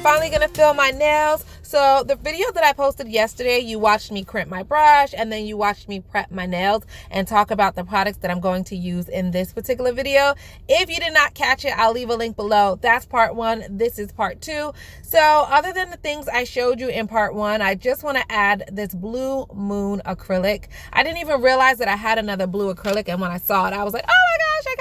finally gonna fill my nails. So the video that I posted yesterday, you watched me crimp my brush and then you watched me prep my nails and talk about the products that I'm going to use in this particular video. If you did not catch it, I'll leave a link below. That's part one. This is part two. So other than the things I showed you in part one, I just want to add this Blue Moon acrylic. I didn't even realize that I had another blue acrylic, and when I saw it, I was like, oh my gosh, I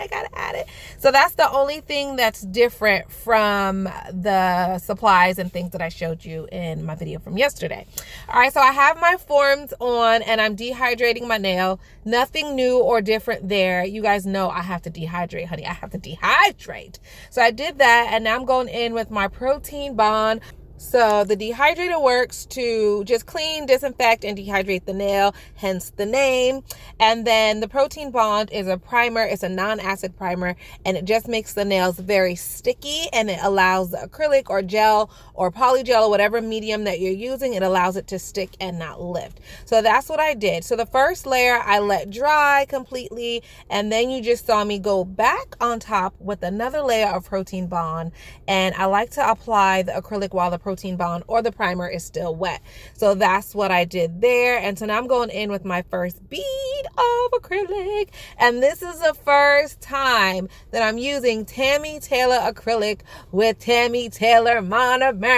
gotta add it. So that's the only thing that's different from the supplies and things that I showed you in my video from yesterday. All right, so I have my forms on and I'm dehydrating my nail. Nothing new or different there. You guys know I have to dehydrate, honey. I have to dehydrate. So I did that, and now I'm going in with my protein bond. So the dehydrator works to just clean, disinfect, and dehydrate the nail, hence the name. And then the protein bond is a primer. It's a non-acid primer, and it just makes the nails very sticky, and it allows the acrylic or gel or polygel or whatever medium that you're using, it allows it to stick and not lift. So that's what I did. So the first layer I let dry completely, and then you just saw me go back on top with another layer of protein bond. And I like to apply the acrylic while the protein bond or the primer is still wet. So that's what I did there. And so now I'm going in with my first bead of acrylic, and this is the first time that I'm using Tammy Taylor acrylic with Tammy Taylor monomer.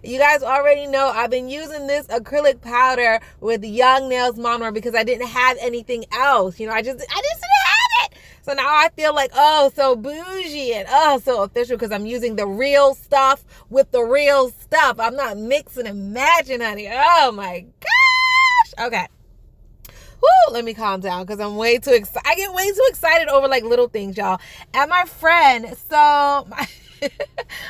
You guys already know I've been using this acrylic powder with Young Nails monomer because I didn't have anything else. You know, I just didn't have it. So now I feel like, oh, so bougie and oh, so official because I'm using the real stuff with the real stuff. I'm not mixing and matching, honey. Oh my gosh. Okay. Woo, let me calm down because I'm way too excited. I get way too excited over like little things, y'all. And my friend, so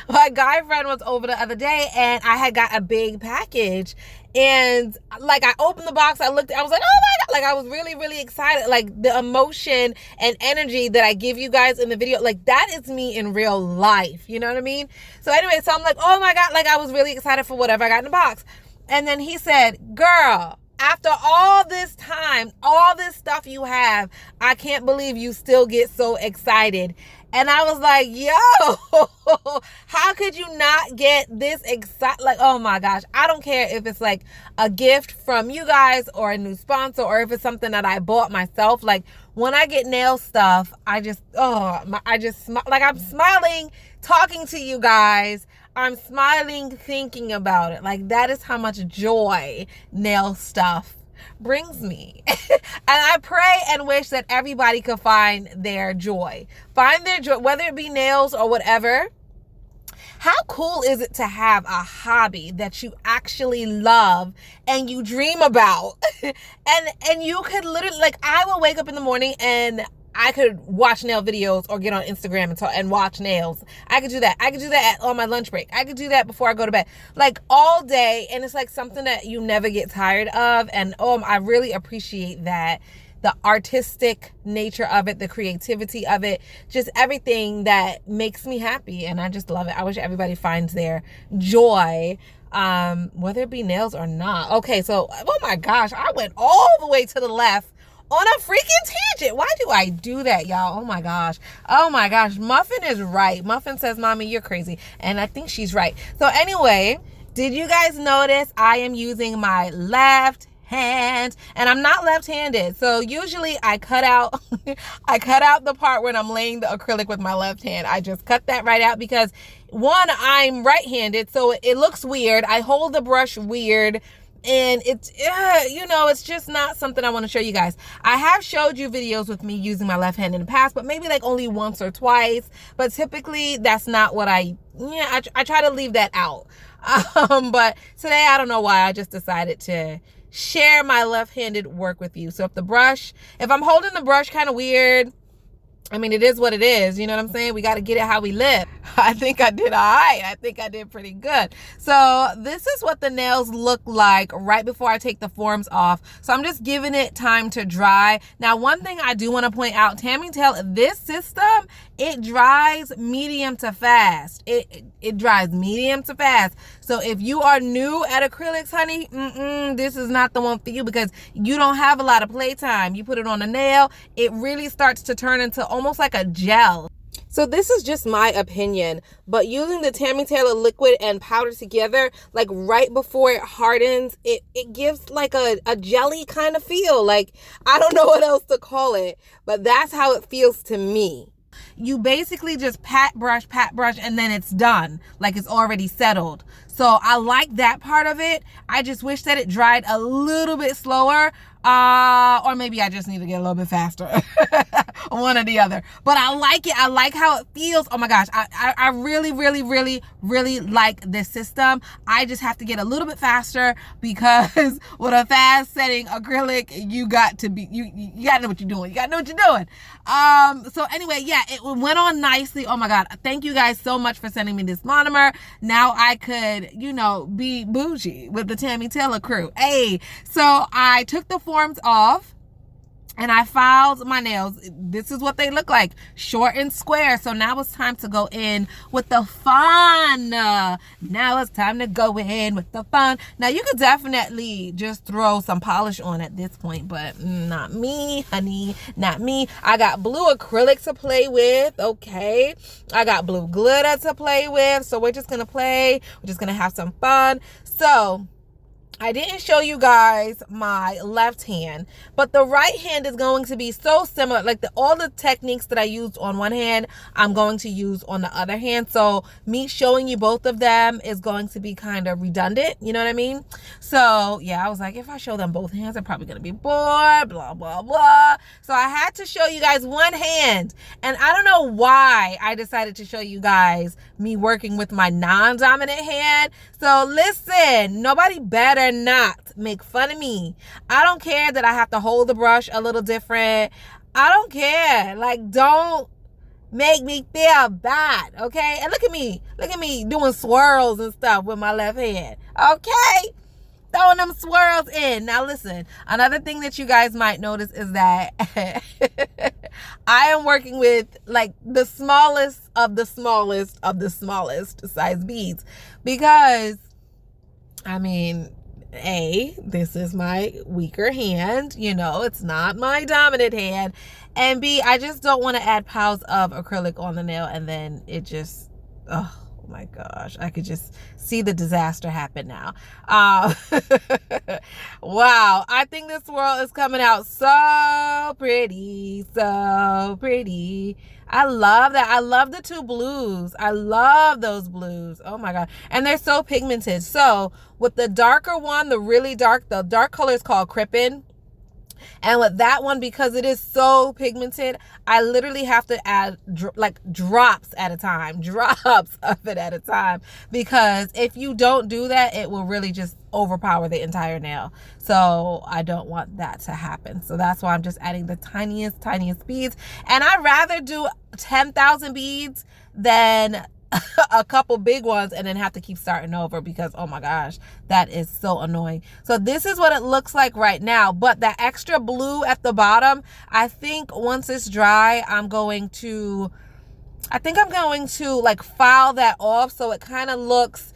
my guy friend was over the other day, and I had got a big package, and like I opened the box, I looked, I was like, oh my God, like I was really, really excited. Like the emotion and energy that I give you guys in the video, like that is me in real life. You know what I mean? So anyway, so I'm like, oh my God, like I was really excited for whatever I got in the box. And then he said, girl, after all this time, all this stuff you have, I can't believe you still get so excited. And I was like, yo, how could you not get this excited? Like, oh my gosh, I don't care if it's like a gift from you guys or a new sponsor, or if it's something that I bought myself. Like when I get nail stuff, like I'm smiling, talking to you guys. I'm smiling thinking about it. Like that is how much joy nail stuff brings me. And I pray and wish that everybody could find their joy. Find their joy, whether it be nails or whatever. How cool is it to have a hobby that you actually love and you dream about? and you could literally, like, I will wake up in the morning and I could watch nail videos or get on Instagram and watch nails. I could do that. I could do that on my lunch break. I could do that before I go to bed. Like all day. And it's like something that you never get tired of. And I really appreciate that. The artistic nature of it, the creativity of it, just everything that makes me happy. And I just love it. I wish everybody finds their joy, whether it be nails or not. Okay, so, oh my gosh, I went all the way to the left on a freaking tangent. Why do I do that, y'all? Oh my gosh. Muffin is right. Muffin says, Mommy, you're crazy. And I think she's right. So anyway, did you guys notice I am using my left hand, and I'm not left-handed. So usually I cut out the part when I'm laying the acrylic with my left hand. I just cut that right out because one, I'm right-handed, so it looks weird. I hold the brush weird. And it's, it's just not something I want to show you guys. I have showed you videos with me using my left hand in the past, but maybe like only once or twice. But typically that's not what I try to leave that out. But today, I don't know why, I just decided to share my left-handed work with you. So if I'm holding the brush kind of weird, I mean, it is what it is. You know what I'm saying? We got to get it how we live. I think I did all right. I think I did pretty good. So this is what the nails look like right before I take the forms off. So I'm just giving it time to dry. Now, one thing I do want to point out, Tammy Taylor, this system, it dries medium to fast. It dries medium to fast. So if you are new at acrylics, honey, this is not the one for you because you don't have a lot of playtime. You put it on a nail, it really starts to turn into almost like a gel. So this is just my opinion, but using the Tammy Taylor liquid and powder together, like right before it hardens, it gives like a jelly kind of feel. Like, I don't know what else to call it, but that's how it feels to me. You basically just pat brush, and then it's done. Like, it's already settled. So I like that part of it. I just wish that it dried a little bit slower. Or maybe I just need to get a little bit faster. One or the other. But I like it. I like how it feels. Oh my gosh. I really, really, really, really like this system. I just have to get a little bit faster because with a fast setting acrylic, you got to be, you got to know what you're doing. You got to know what you're doing. So anyway, yeah, it went on nicely. Oh my God. Thank you guys so much for sending me this monomer. Now I could, you know, be bougie with the Tammy Taylor crew. Hey, so I took the forms off and I filed my nails. This is what they look like, short and square. So now it's time to go in with the fun. Now it's time to go in with the fun. Now you could definitely just throw some polish on at this point, but not me, honey, not me. I got blue acrylic to play with, okay? I got blue glitter to play with. So we're just gonna play. We're just gonna have some fun. So I didn't show you guys my left hand, but the right hand is going to be so similar. Like all the techniques that I used on one hand, I'm going to use on the other hand. So me showing you both of them is going to be kind of redundant. You know what I mean? So yeah, I was like, if I show them both hands, I'm probably going to be bored, blah, blah, blah. So I had to show you guys one hand. And I don't know why I decided to show you guys me working with my non-dominant hand. So listen, nobody better not make fun of me. I don't care that I have to hold the brush a little different. I don't care. Like, don't make me feel bad, okay? And look at me doing swirls and stuff with my left hand, okay? Throwing them swirls in. Now listen, another thing that you guys might notice is that I am working with like the smallest of the smallest of the smallest size beads because, I mean, A, this is my weaker hand, you know, it's not my dominant hand, and B, I just don't want to add piles of acrylic on the nail and then it just, oh my gosh, I could just see the disaster happen now. Wow, I think this swirl is coming out so pretty, so pretty. I love that. I love the two blues. I love those blues. Oh my God. And they're so pigmented. So with the darker one, the dark color is called Crippen. And with that one, because it is so pigmented, I literally have to add like drops at a time, drops of it at a time. Because if you don't do that, it will really just overpower the entire nail. So I don't want that to happen. So that's why I'm just adding the tiniest beads. And I'd rather do 10,000 beads than a couple big ones and then have to keep starting over because, oh my gosh, that is so annoying. So this is what it looks like right now, but that extra blue at the bottom, I think once it's dry, I'm going to like file that off so it kind of looks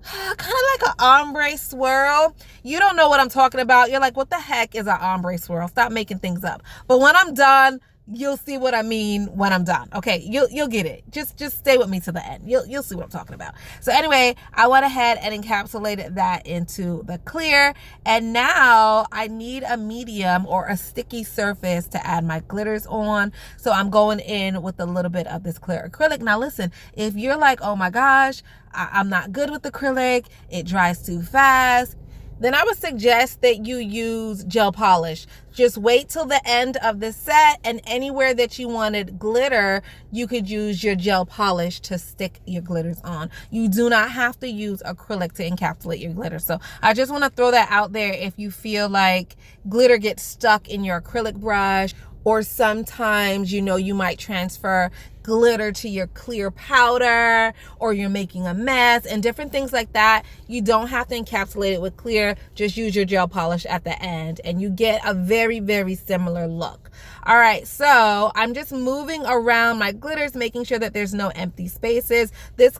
kind of like an ombre swirl. You don't know what I'm talking about. You're like, what the heck is an ombre swirl? Stop making things up. But when I'm done, you'll see what I mean when I'm done. Okay, you'll get it. Just stay with me to the end. You'll see what I'm talking about. So anyway, I went ahead and encapsulated that into the clear, and now I need a medium or a sticky surface to add my glitters on. So I'm going in with a little bit of this clear acrylic. Now listen, if you're like, oh my gosh, I'm not good with acrylic, it dries too fast, then I would suggest that you use gel polish. Just wait till the end of the set, and anywhere that you wanted glitter, you could use your gel polish to stick your glitters on. You do not have to use acrylic to encapsulate your glitter. So I just want to throw that out there if you feel like glitter gets stuck in your acrylic brush, or sometimes, you know, you might transfer glitter to your clear powder, or you're making a mess and different things like that. You don't have to encapsulate it with clear. Just use your gel polish at the end and you get a very, very similar look. All right, so I'm just moving around my glitters, making sure that there's no empty spaces. This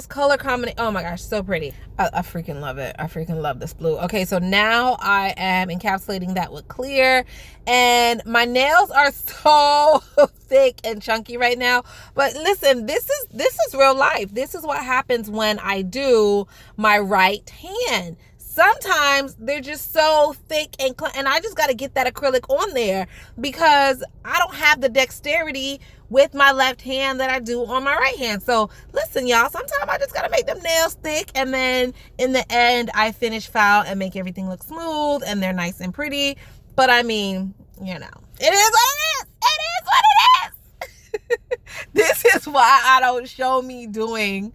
color combination, oh my gosh, so pretty. I freaking love it. I freaking love this blue. Okay, so now I am encapsulating that with clear, and my nails are so thick and chunky right now. now. But listen, this is real life. This is what happens when I do my right hand. Sometimes they're just so thick and I just got to get that acrylic on there because I don't have the dexterity with my left hand that I do on my right hand. So listen, y'all, sometimes I just got to make them nails thick, and then in the end I finish file and make everything look smooth and they're nice and pretty. But I mean, you know, it is what it is. It is what it is. This is why I don't show me doing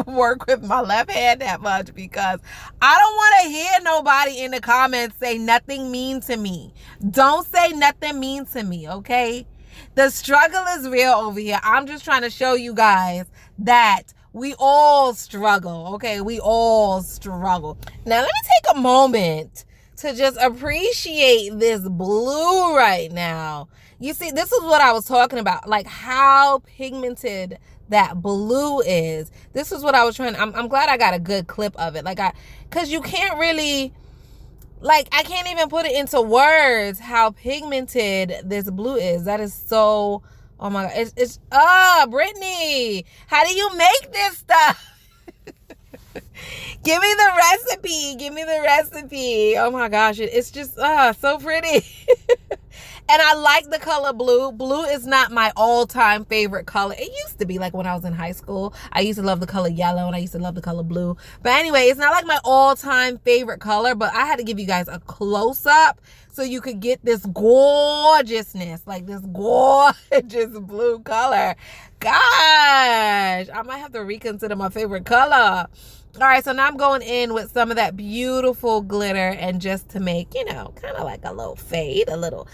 work with my left hand that much, because I don't want to hear nobody in the comments say nothing mean to me. Don't say nothing mean to me, okay? The struggle is real over here. I'm just trying to show you guys that we all struggle, okay? We all struggle. Now, let me take a moment to just appreciate this blue right now. You see, this is what I was talking about, like how pigmented that blue is. This is what I was trying. I'm glad I got a good clip of it. Because you can't really, I can't even put it into words how pigmented this blue is. That is so, oh my God. Brittany, how do you make this stuff? Give me the recipe. Give me the recipe. Oh my gosh. It's just so pretty. And I like the color blue. Blue is not my all-time favorite color. It used to be, like when I was in high school. I used to love the color yellow and I used to love the color blue. But anyway, it's not like my all-time favorite color, but I had to give you guys a close-up so you could get this gorgeousness, like this gorgeous blue color. Gosh, I might have to reconsider my favorite color. All right, so now I'm going in with some of that beautiful glitter, and just to make, you know, kind of like a little fade, a little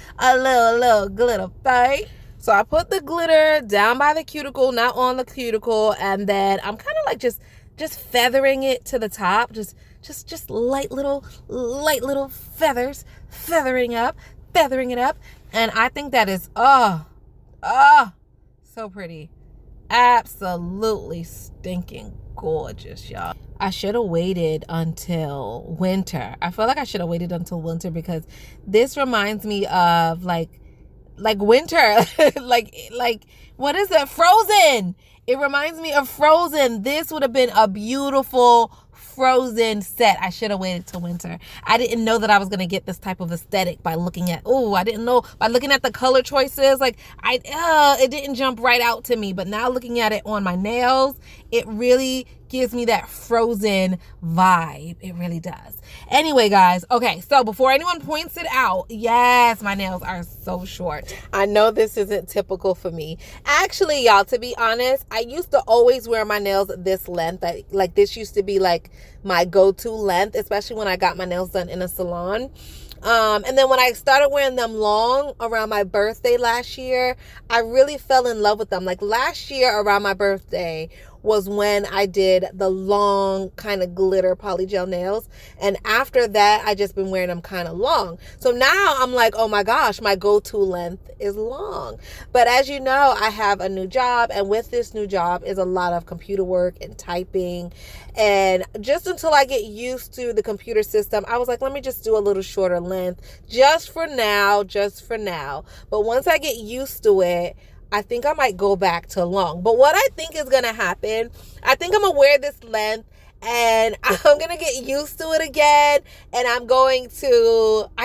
glitter fade. So I put the glitter down by the cuticle, not on the cuticle, and then I'm kind of like just feathering it to the top, just light little feathers, feathering it up, and I think that is so pretty, absolutely stinking gorgeous, y'all. I should have waited until winter. I feel like I should have waited until winter because this reminds me of like winter. like what is it? Frozen. It reminds me of Frozen. This would have been a beautiful Frozen set. I should have waited till winter. I didn't know that I was gonna get this type of aesthetic by looking at, I didn't know by looking at the color choices. Like it didn't jump right out to me, but now looking at it on my nails, it really gives me that Frozen vibe. It really does. Anyway, guys, okay, so before anyone points it out, yes, my nails are so short. I know this isn't typical for me. Actually, y'all, to be honest, I used to always wear my nails this length. Like this used to be like my go-to length, especially when I got my nails done in a salon. And then when I started wearing them long around my birthday last year, I really fell in love with them. Like last year around my birthday was when I did the long kind of glitter polygel nails. And after that, I just been wearing them kind of long. So now I'm like, oh my gosh, my go-to length is long. But as you know, I have a new job, and with this new job is a lot of computer work and typing. And just until I get used to the computer system, I was like, let me just do a little shorter length just for now. But once I get used to it, I think I might go back to long. But what I think is going to happen, I think I'm going to wear this length and I'm going to get used to it again. And I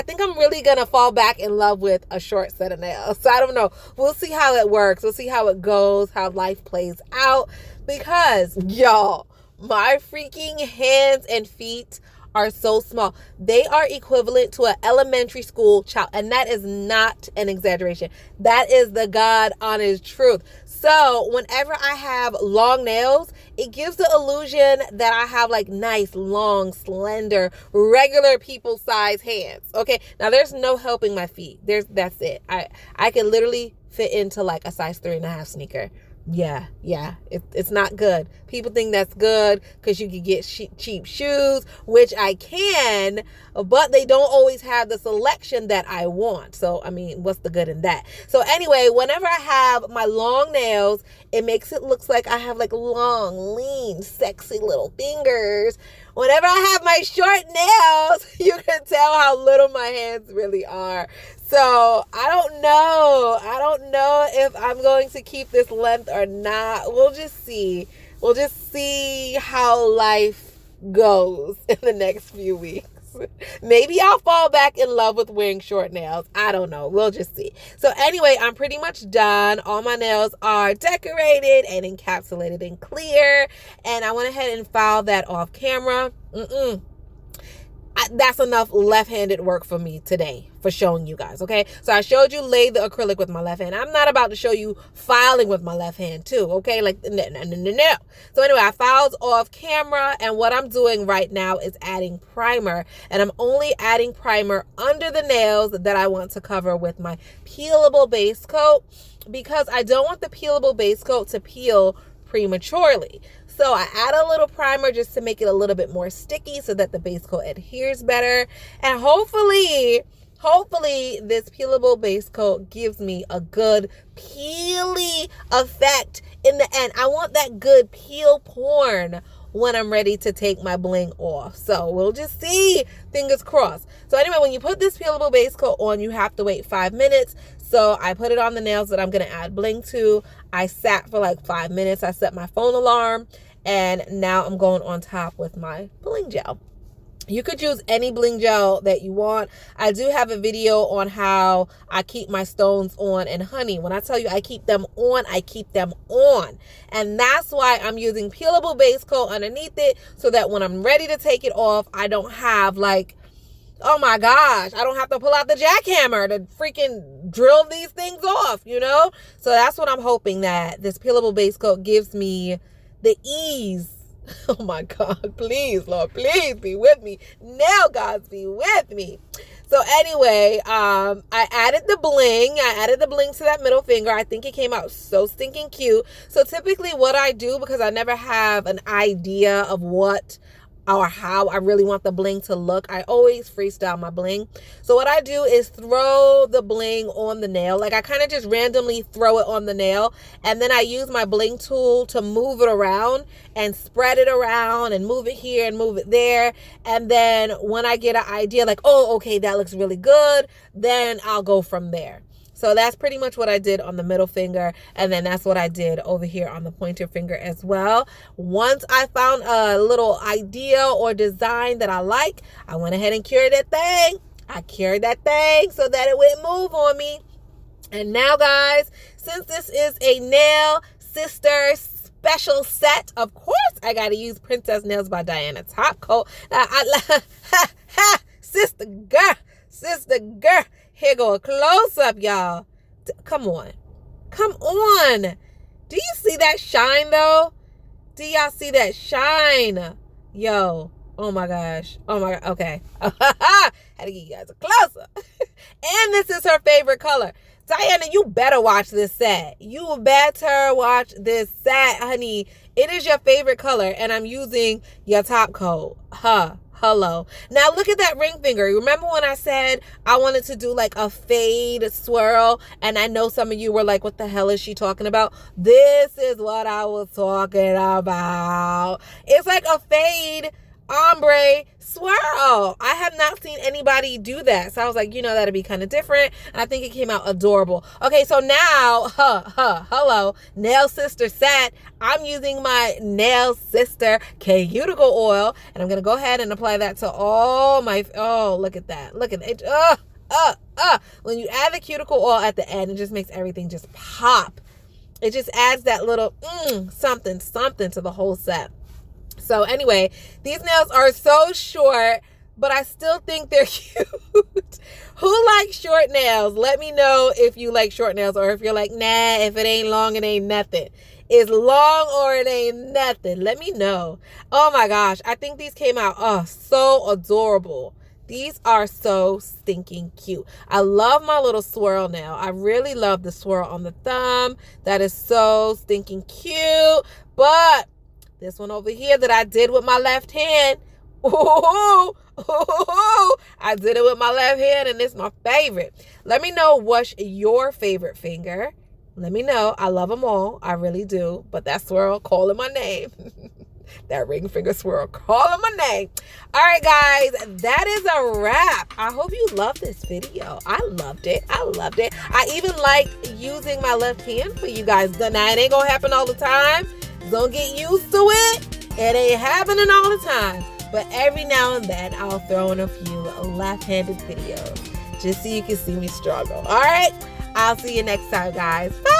think I'm really going to fall back in love with a short set of nails. So I don't know. We'll see how it works. We'll see how it goes, how life plays out. Because, y'all, my freaking hands and feet are so small. They are equivalent to an elementary school child, and that is not an exaggeration. That is the God honest truth. So whenever I have long nails, it gives the illusion that I have like nice, long, slender, regular people size hands. Okay, now there's no helping my feet. That's it. I can literally fit into like a size 3.5 sneaker. Yeah, it's not good. People think that's good because you can get cheap shoes, which I can, but they don't always have the selection that I want. So, I mean, what's the good in that? So anyway, whenever I have my long nails, it makes it look like I have like long, lean, sexy little fingers. whenever I have my short nails, you can tell how little my hands really are. So I don't know. I don't know if I'm going to keep this length or not. We'll just see. We'll just see how life goes in the next few weeks. Maybe I'll fall back in love with wearing short nails. I don't know. We'll just see. So anyway, I'm pretty much done. All my nails are decorated and encapsulated in clear. And I went ahead and filed that off camera. That's enough left-handed work for me today for showing you guys, okay? So I showed you lay the acrylic with my left hand. I'm not about to show you filing with my left hand too, okay? Like, no. So anyway, I filed off camera, and what I'm doing right now is adding primer, and I'm only adding primer under the nails that I want to cover with my peelable base coat, because I don't want the peelable base coat to peel prematurely. So I add a little primer just to make it a little bit more sticky so that the base coat adheres better. And hopefully this peelable base coat gives me a good peely effect in the end. I want that good peel porn when I'm ready to take my bling off. So we'll just see, fingers crossed. So anyway, when you put this peelable base coat on, you have to wait 5 minutes. So I put it on the nails that I'm going to add bling to. I sat for like 5 minutes. I set my phone alarm, and now I'm going on top with my bling gel. You could use any bling gel that you want. I do have a video on how I keep my stones on, and honey, when I tell you I keep them on, I keep them on. And that's why I'm using peelable base coat underneath it, so that when I'm ready to take it off, I don't have like, oh my gosh, I don't have to pull out the jackhammer to freaking drill these things off, you know? So that's what I'm hoping, that this peelable base coat gives me the ease. Oh my God, please, Lord, please be with me. Nail gods, be with me. So anyway, I added the bling. I added the bling to that middle finger. I think it came out so stinking cute. So typically what I do, because I never have an idea of what or how I really want the bling to look, I always freestyle my bling. So what I do is throw the bling on the nail. Like, I kind of just randomly throw it on the nail, and then I use my bling tool to move it around and spread it around and move it here and move it there. And then when I get an idea like, oh, okay, that looks really good, then I'll go from there. So that's pretty much what I did on the middle finger. And then that's what I did over here on the pointer finger as well. Once I found a little idea or design that I like, I went ahead and cured that thing. I cured that thing so that it wouldn't move on me. And now, guys, since this is a Nail Sister special set, of course, I got to use Princess Nails by Diana top coat. Sister girl. Here go a close-up, y'all. Come on. Come on. Do you see that shine, though? Do y'all see that shine? Yo. Oh, my gosh. Oh, my God. Okay. Had to give you guys a close-up. And this is her favorite color. Diana, you better watch this set. You better watch this set, honey. It is your favorite color, and I'm using your top coat. Hello. Now look at that ring finger. Remember when I said I wanted to do like a fade swirl? And I know some of you were like, what the hell is she talking about? This is what I was talking about. It's like a fade ombre swirl. I have not seen anybody do that. So I was like, you know, that'd be kind of different. And I think it came out adorable. Okay, so now, hello, Nail Sister set. I'm using my Nail Sister cuticle oil, and I'm going to go ahead and apply that to all my, oh, look at that. Look at it. When you add the cuticle oil at the end, it just makes everything just pop. It just adds that little something to the whole set. So anyway, these nails are so short, but I still think they're cute. Who likes short nails? Let me know if you like short nails, or if you're like, nah, if it ain't long, it ain't nothing. It's long or it ain't nothing. Let me know. Oh my gosh. I think these came out so adorable. These are so stinking cute. I love my little swirl nail. I really love the swirl on the thumb. That is so stinking cute. But this one over here that I did with my left hand. I did it with my left hand, and it's my favorite. Let me know what's your favorite finger. Let me know. I love them all. I really do. But that swirl calling my name. That ring finger swirl calling my name. All right, guys, that is a wrap. I hope you love this video. I loved it. I loved it. I even like using my left hand for you guys. Now, it ain't gonna happen all the time. Don't get used to it. It ain't happening all the time. But every now and then, I'll throw in a few left-handed videos just so you can see me struggle. All right? I'll see you next time, guys. Bye.